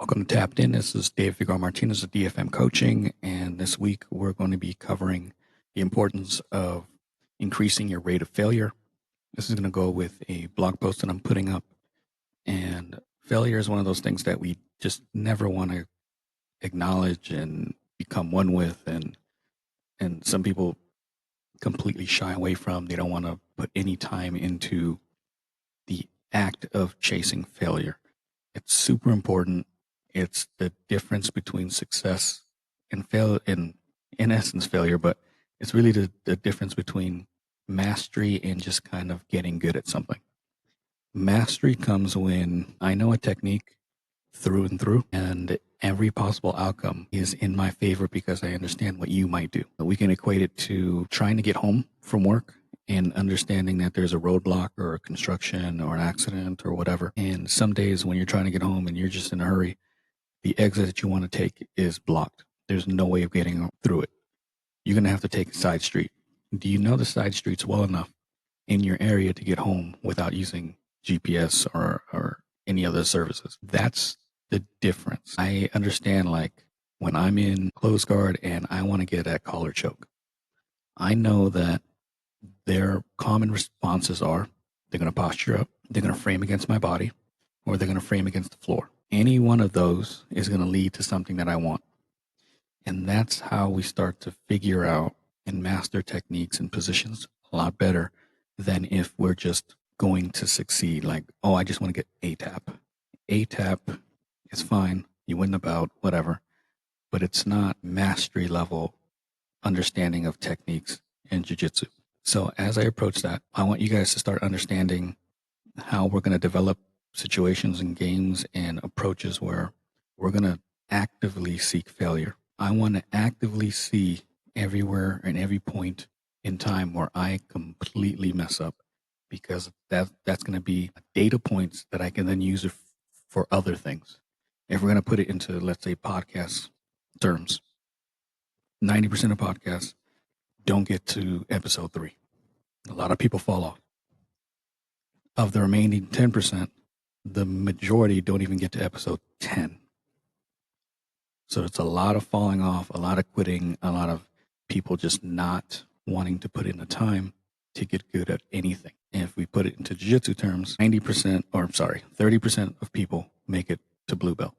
Welcome to Tapped In. This is Dave Figueroa-Martinez of DFM Coaching, and this week we're going to be covering the importance of increasing your rate of failure. This is going to go with a blog post that I'm putting up, and failure is one of those things that we just never want to acknowledge and become one with, and some people completely shy away from. They don't want to put any time into the act of chasing failure. It's super important. It's the difference between success and fail in essence failure, but it's really the difference between mastery and just kind of getting good at something. Mastery comes when I know a technique through and through, and every possible outcome is in my favor because I understand what you might do. We can equate it to trying to get home from work and understanding that there's a roadblock or a construction or an accident or whatever. And some days when you're trying to get home and you're just in a hurry, the exit that you want to take is blocked. There's no way of getting through it. You're going to have to take a side street. Do you know the side streets well enough in your area to get home without using GPS or any other services? That's the difference. I understand, like, when I'm in close guard and I want to get that collar choke, I know that their common responses are they're going to posture up, they're going to frame against my body, or they're going to frame against the floor. Any one of those is going to lead to something that I want. And that's how we start to figure out and master techniques and positions a lot better than if we're just going to succeed. Like, oh, I just want to get A tap. A tap is fine. You win the bout, whatever. But it's not mastery level understanding of techniques in jiu-jitsu. So as I approach that, I want you guys to start understanding how we're going to develop situations and games and approaches where we're going to actively seek failure. I want to actively see everywhere and every point in time where I completely mess up, because that's going to be data points that I can then use for other things. If we're going to put it into, let's say, podcast terms, 90% of podcasts don't get to episode 3. A lot of people fall off. Of the remaining 10%, the majority don't even get to episode 10. So it's a lot of falling off, a lot of quitting, a lot of people just not wanting to put in the time to get good at anything. And if we put it into jiu-jitsu terms, 30% of people make it to blue belt.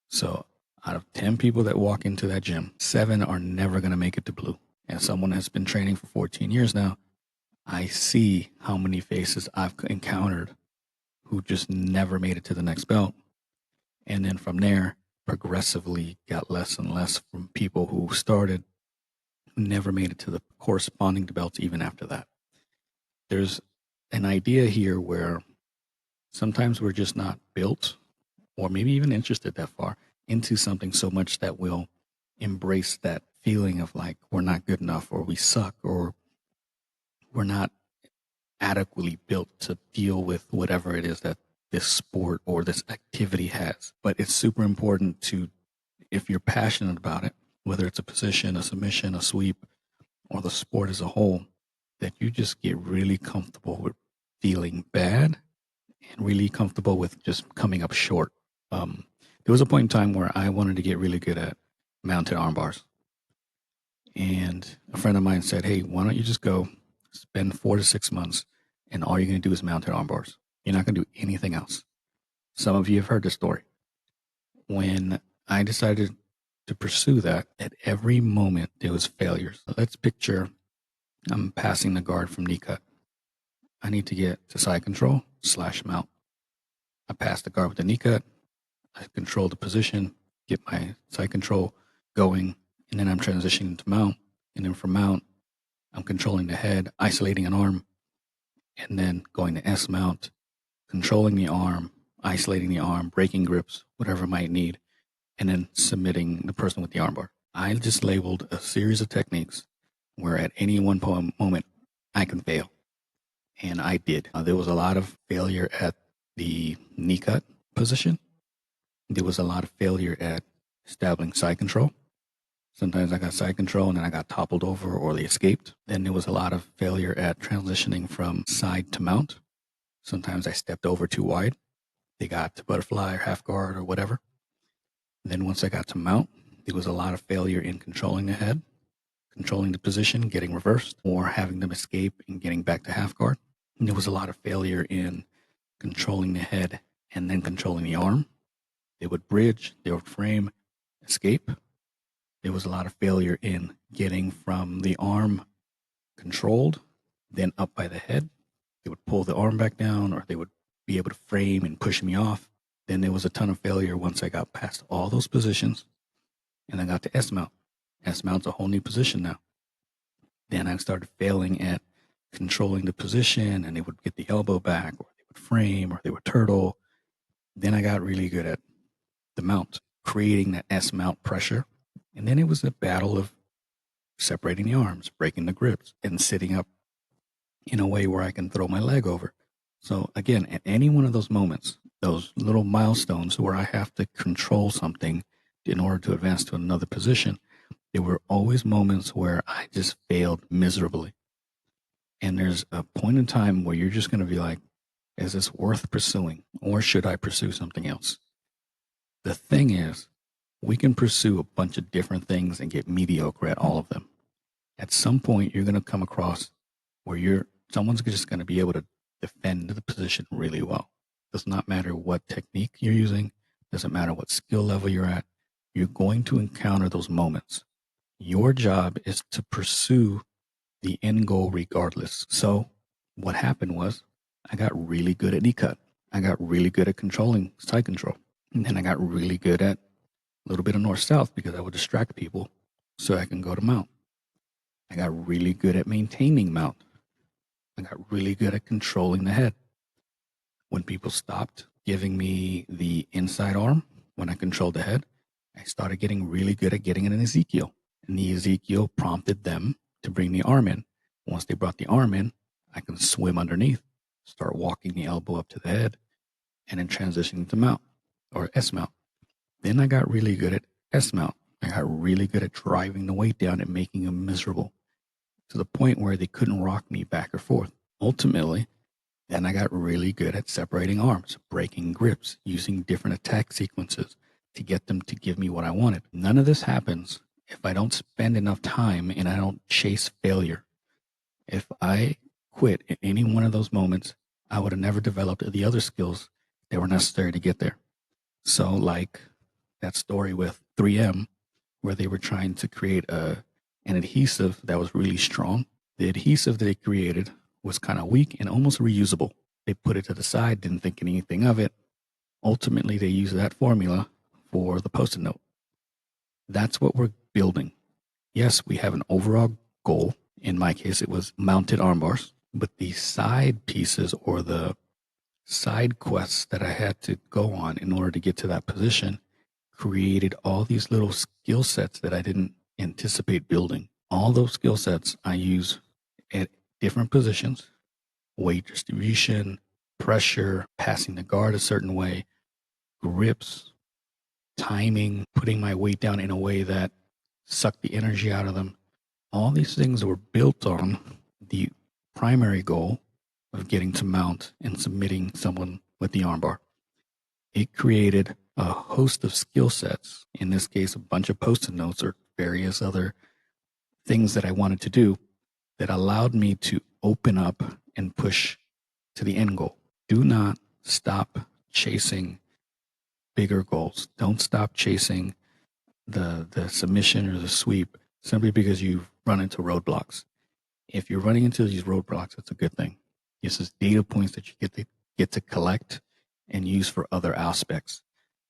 So out of 10 people that walk into that gym, 7 are never going to make it to blue. And someone that's been training for 14 years now, I see how many faces I've encountered who just never made it to the next belt. And then from there, progressively got less and less from people who started, who never made it to the corresponding belts even after that. There's an idea here where sometimes we're just not built or maybe even interested that far into something so much that we'll embrace that feeling of like we're not good enough or we suck or we're not adequately built to deal with whatever it is that this sport or this activity has. But it's super important to, if you're passionate about it, whether it's a position, a submission, a sweep, or the sport as a whole, that you just get really comfortable with feeling bad and really comfortable with just coming up short. There was a point in time where I wanted to get really good at mounted armbars. And a friend of mine said, hey, why don't you just go spend 4 to 6 months and all you're going to do is mounted armbars. You're not going to do anything else. Some of you have heard the story. When I decided to pursue that, at every moment there was failures. Let's picture I'm passing the guard from knee cut. I need to get to side control / mount. I pass the guard with the knee cut. I control the position, get my side control going, and then I'm transitioning to mount. And then from mount, I'm controlling the head, isolating an arm, and then going to S mount, controlling the arm, isolating the arm, breaking grips, whatever I might need, and then submitting the person with the armbar. I just labeled a series of techniques where at any one moment I can fail. And I did. There was a lot of failure at the knee cut position. There was a lot of failure at establishing side control. Sometimes I got side control and then I got toppled over or they escaped. Then there was a lot of failure at transitioning from side to mount. Sometimes I stepped over too wide. They got to butterfly or half guard or whatever. Then once I got to mount, there was a lot of failure in controlling the head, controlling the position, getting reversed, or having them escape and getting back to half guard. And there was a lot of failure in controlling the head and then controlling the arm. They would bridge, they would frame, escape. There was a lot of failure in getting from the arm controlled, then up by the head. They would pull the arm back down, or they would be able to frame and push me off. Then there was a ton of failure once I got past all those positions and I got to S mount. S mount's a whole new position now. Then I started failing at controlling the position, and they would get the elbow back, or they would frame, or they would turtle. Then I got really good at the mount, creating that S mount pressure. And then it was a battle of separating the arms, breaking the grips, and sitting up in a way where I can throw my leg over. So again, at any one of those moments, those little milestones where I have to control something in order to advance to another position, there were always moments where I just failed miserably. And there's a point in time where you're just going to be like, is this worth pursuing, or should I pursue something else? The thing is, we can pursue a bunch of different things and get mediocre at all of them. At some point, you're going to come across where someone's just going to be able to defend the position really well. Does not matter what technique you're using, doesn't matter what skill level you're at. You're going to encounter those moments. Your job is to pursue the end goal regardless. So what happened was I got really good at knee cut. I got really good at controlling side control. And then I got really good at a little bit of north-south because I would distract people so I can go to mount. I got really good at maintaining mount. I got really good at controlling the head. When people stopped giving me the inside arm, when I controlled the head, I started getting really good at getting an Ezekiel. And the Ezekiel prompted them to bring the arm in. Once they brought the arm in, I can swim underneath, start walking the elbow up to the head, and then transitioning to mount or S mount. Then I got really good at S mount. I got really good at driving the weight down and making them miserable to the point where they couldn't rock me back or forth. Ultimately, then I got really good at separating arms, breaking grips, using different attack sequences to get them to give me what I wanted. None of this happens if I don't spend enough time and I don't chase failure. If I quit at any one of those moments, I would have never developed the other skills that were necessary to get there. So like that story with 3M, where they were trying to create an adhesive that was really strong. The adhesive that they created was kind of weak and almost reusable. They put it to the side, didn't think anything of it. Ultimately, they used that formula for the Post-it note. That's what we're building. Yes, we have an overall goal. In my case, it was mounted armbars, but the side pieces or the side quests that I had to go on in order to get to that position created all these little skill sets that I didn't anticipate building. All those skill sets I use at different positions, weight distribution, pressure, passing the guard a certain way, grips, timing, putting my weight down in a way that sucked the energy out of them. All these things were built on the primary goal of getting to mount and submitting someone with the armbar. It created a host of skill sets, in this case, a bunch of Post-it notes or various other things that I wanted to do that allowed me to open up and push to the end goal. Do not stop chasing bigger goals. Don't stop chasing the submission or the sweep simply because you've run into roadblocks. If you're running into these roadblocks, that's a good thing. This is data points that you get to collect and use for other aspects.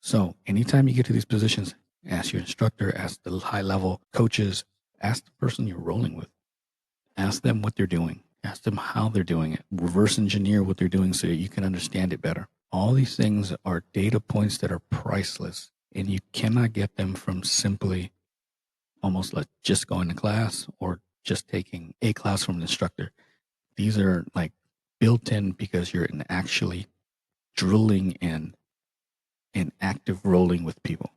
So anytime you get to these positions, ask your instructor, ask the high level coaches, ask the person you're rolling with. Ask them what they're doing. Ask them how they're doing it. Reverse engineer what they're doing so that you can understand it better. All these things are data points that are priceless, and you cannot get them from simply almost like just going to class or just taking a class from an instructor. These are like built in because you're actually drilling and active rolling with people.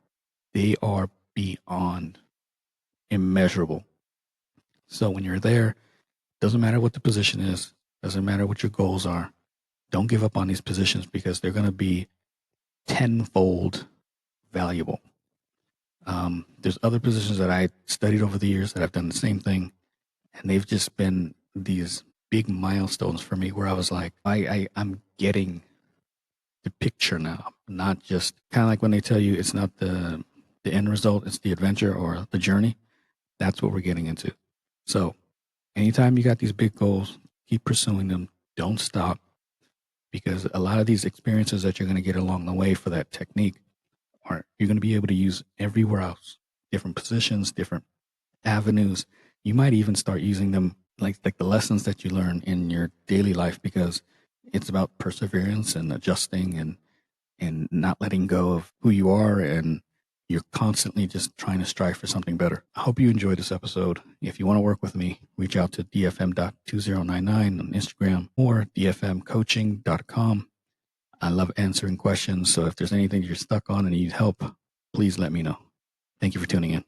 They are beyond immeasurable. So when you're there, doesn't matter what the position is, doesn't matter what your goals are. Don't give up on these positions because they're going to be tenfold valuable. There's other positions that I studied over the years that I've done the same thing, and they've just been these big milestones for me where I was like, I'm getting the picture now, not just kind of like when they tell you it's not the end result, it's the adventure or the journey. That's what we're getting into. So anytime you got these big goals, keep pursuing them. Don't stop, because a lot of these experiences that you're going to get along the way for that technique are you're going to be able to use everywhere else, different positions, different avenues. You might even start using them like the lessons that you learn in your daily life, because it's about perseverance and adjusting and not letting go of who you are, and you're constantly just trying to strive for something better. I hope you enjoyed this episode. If you want to work with me, reach out to dfm.2099 on Instagram or dfmcoaching.com. I love answering questions, so if there's anything you're stuck on and you need help, please let me know. Thank you for tuning in.